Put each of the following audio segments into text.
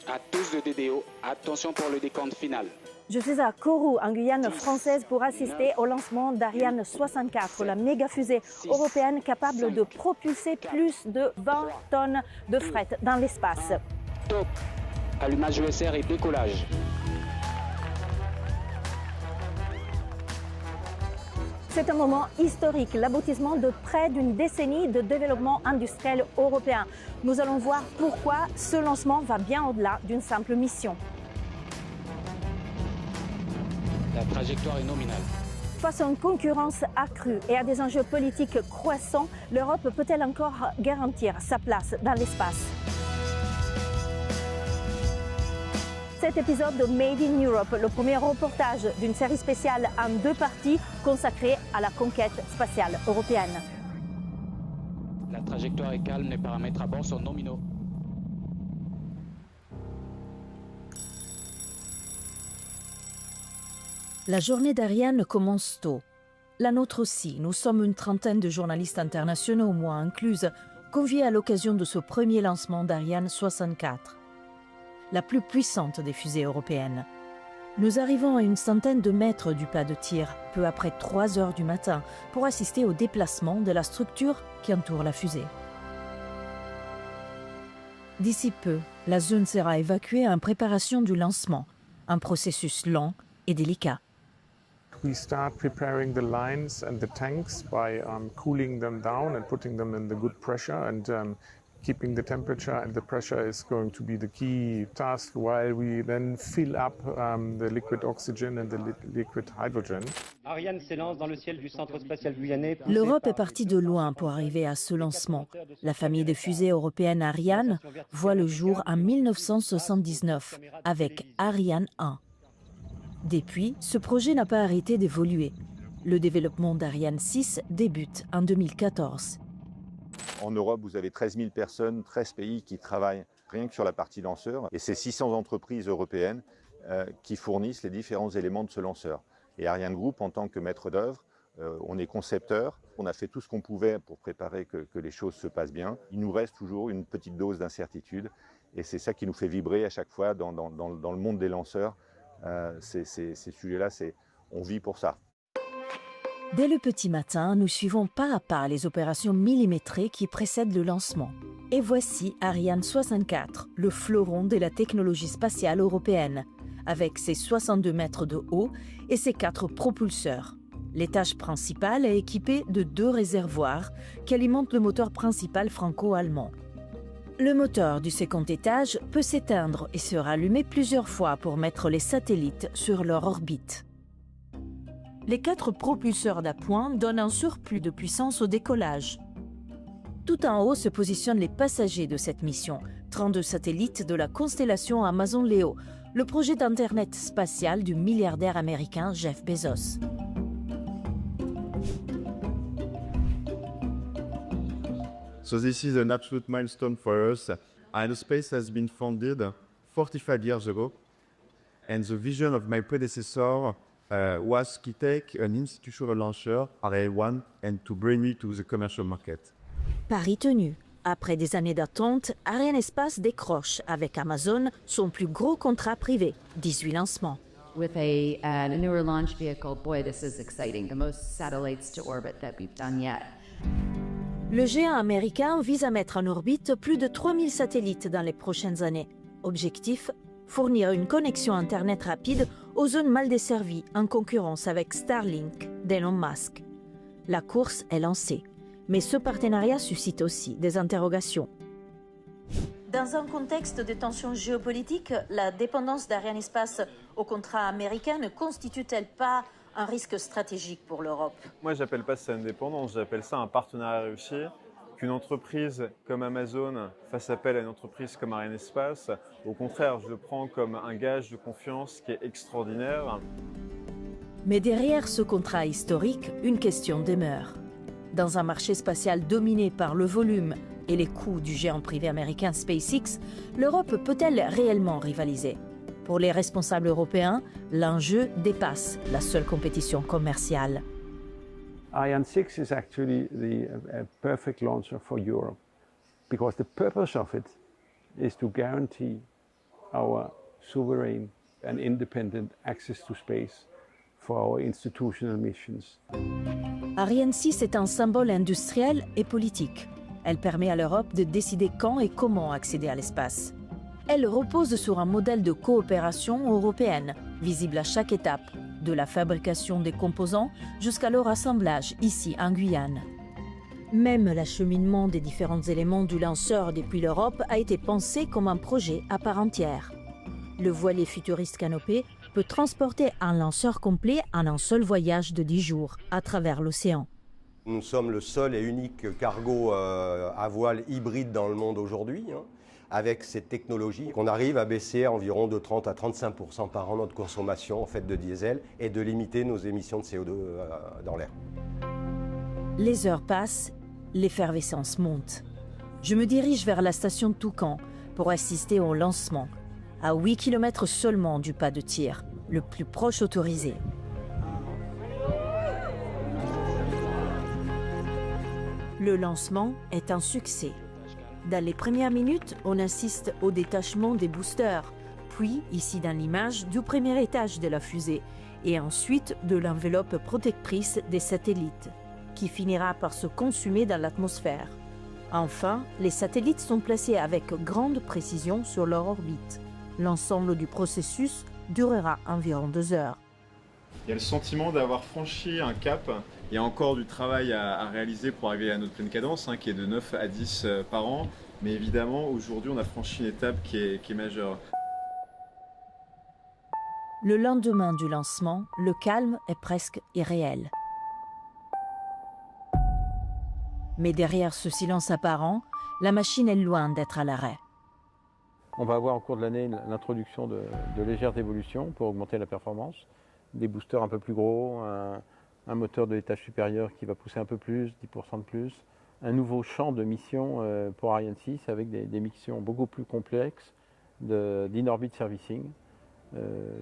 À tous de DDO, attention pour le décompte final. Je suis à Kourou, en Guyane française, pour assister au lancement d'Ariane 64, la méga fusée européenne capable de propulser plus de 20 tonnes de fret dans l'espace. Top. Allumage ESR et décollage. C'est un moment historique, l'aboutissement de près d'une décennie de développement industriel européen. Nous allons voir pourquoi ce lancement va bien au-delà d'une simple mission. La trajectoire est nominale. Face à une concurrence accrue et à des enjeux politiques croissants, l'Europe peut-elle encore garantir sa place dans l'espace? Cet épisode de Made in Europe, le premier reportage d'une série spéciale en 2 parties consacrée à la conquête spatiale européenne. La trajectoire est calme, les paramètres à bord sont nominaux. La journée d'Ariane commence tôt. La nôtre aussi. Nous sommes une trentaine de journalistes internationaux, moi incluse, conviés à l'occasion de ce premier lancement d'Ariane 64. La plus puissante des fusées européennes. Nous arrivons à une centaine de mètres du pas de tir, peu après 3 heures du matin, pour assister au déplacement de la structure qui entoure la fusée. D'ici peu, la zone sera évacuée en préparation du lancement, un processus lent et délicat. We start preparing the lines and the tanks by cooling them down and putting them in the good pressure and keeping the temperature and the pressure is going to be the key task while we then fill up the liquid oxygen and the liquid hydrogen. Ariane s'élance dans le ciel du centre spatial guyanais. L'Europe est partie de loin pour arriver à ce lancement. La famille de fusées européennes Ariane voit le jour en 1979 avec Ariane 1. Depuis, ce projet n'a pas arrêté d'évoluer. Le développement d'Ariane 6 débute en 2014. En Europe, vous avez 13 000 personnes, 13 pays qui travaillent rien que sur la partie lanceur. Et c'est 600 entreprises européennes qui fournissent les différents éléments de ce lanceur. Et Ariane Group, en tant que maître d'œuvre, on est concepteur. On a fait tout ce qu'on pouvait pour préparer que les choses se passent bien. Il nous reste toujours une petite dose d'incertitude. Et c'est ça qui nous fait vibrer à chaque fois dans le monde des lanceurs. Ces sujets-là, on vit pour ça. Dès le petit matin, nous suivons pas à pas les opérations millimétrées qui précèdent le lancement. Et voici Ariane 64, le fleuron de la technologie spatiale européenne, avec ses 62 mètres de haut et ses 4 propulseurs. L'étage principal est équipé de 2 réservoirs qui alimentent le moteur principal franco-allemand. Le moteur du second étage peut s'éteindre et se rallumer plusieurs fois pour mettre les satellites sur leur orbite. Les 4 propulseurs d'appoint donnent un surplus de puissance au décollage. Tout en haut se positionnent les passagers de cette mission, 32 satellites de la constellation Amazon Leo, le projet d'Internet spatial du milliardaire américain Jeff Bezos. So this is an absolute milestone for us. Arianespace has been founded 45 years ago, and the vision of my predecessor was to take an institutional launcher, Ariane 1, and to bring it to the commercial market. Pari tenu. Après des années d'attente, Arianespace décroche avec Amazon son plus gros contrat privé, 18 lancements. With a newer launch vehicle, boy, this is exciting. The most satellites to orbit that we've done yet. Le géant américain vise à mettre en orbite plus de 3000 satellites dans les prochaines années. Objectif, fournir une connexion Internet rapide aux zones mal desservies en concurrence avec Starlink d'Elon Musk. La course est lancée, mais ce partenariat suscite aussi des interrogations. Dans un contexte de tensions géopolitiques, la dépendance d'Arianespace au contrat américain ne constitue-t-elle pas un risque stratégique pour l'Europe? Moi, j'appelle pas ça une dépendance, j'appelle ça un partenariat réussi. Qu'une entreprise comme Amazon fasse appel à une entreprise comme Arianespace, au contraire, je le prends comme un gage de confiance qui est extraordinaire. Mais derrière ce contrat historique, une question demeure. Dans un marché spatial dominé par le volume et les coûts du géant privé américain SpaceX, l'Europe peut-elle réellement rivaliser? Pour les responsables européens, l'enjeu dépasse la seule compétition commerciale. Ariane 6 is actually the perfect launcher for Europe because the purpose of it is to guarantee our sovereign and independent access to space for our institutional missions. Ariane 6 est un symbole industriel et politique. Elle permet à l'Europe de décider quand et comment accéder à l'espace. Elle repose sur un modèle de coopération européenne, visible à chaque étape, de la fabrication des composants jusqu'à leur assemblage ici en Guyane. Même l'acheminement des différents éléments du lanceur depuis l'Europe a été pensé comme un projet à part entière. Le voilier futuriste Canopée peut transporter un lanceur complet en un seul voyage de 10 jours à travers l'océan. Nous sommes le seul et unique cargo à voile hybride dans le monde aujourd'hui, avec cette technologie qu'on arrive à baisser environ de 30 à 35% par an notre consommation en fait, de diesel et de limiter nos émissions de CO2 dans l'air. Les heures passent, l'effervescence monte. Je me dirige vers la station de Toucan pour assister au lancement, à 8 km seulement du pas de tir, le plus proche autorisé. Le lancement est un succès. Dans les premières minutes, on assiste au détachement des boosters, puis, ici dans l'image, du premier étage de la fusée, et ensuite de l'enveloppe protectrice des satellites, qui finira par se consumer dans l'atmosphère. Enfin, les satellites sont placés avec grande précision sur leur orbite. L'ensemble du processus durera environ 2 heures. Il y a le sentiment d'avoir franchi un cap. Il y a encore du travail à réaliser pour arriver à notre pleine cadence, qui est de 9 à 10 par an. Mais évidemment, aujourd'hui, on a franchi une étape qui est majeure. Le lendemain du lancement, le calme est presque irréel. Mais derrière ce silence apparent, la machine est loin d'être à l'arrêt. On va avoir au cours de l'année l'introduction de légères évolutions pour augmenter la performance. Des boosters un peu plus gros, un moteur de l'étage supérieur qui va pousser un peu plus, 10% de plus. Un nouveau champ de mission pour Ariane 6 avec des missions beaucoup plus complexes d'in-orbit servicing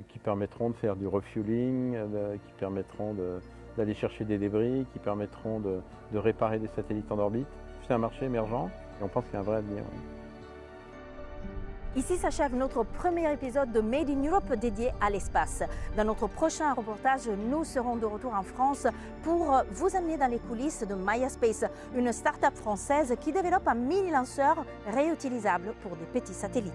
qui permettront de faire du refueling, qui permettront d'aller chercher des débris, qui permettront de réparer des satellites en orbite. C'est un marché émergent et on pense qu'il y a un vrai avenir. Ici s'achève notre premier épisode de Made in Europe dédié à l'espace. Dans notre prochain reportage, nous serons de retour en France pour vous amener dans les coulisses de Maya Space, une start-up française qui développe un mini-lanceur réutilisable pour des petits satellites.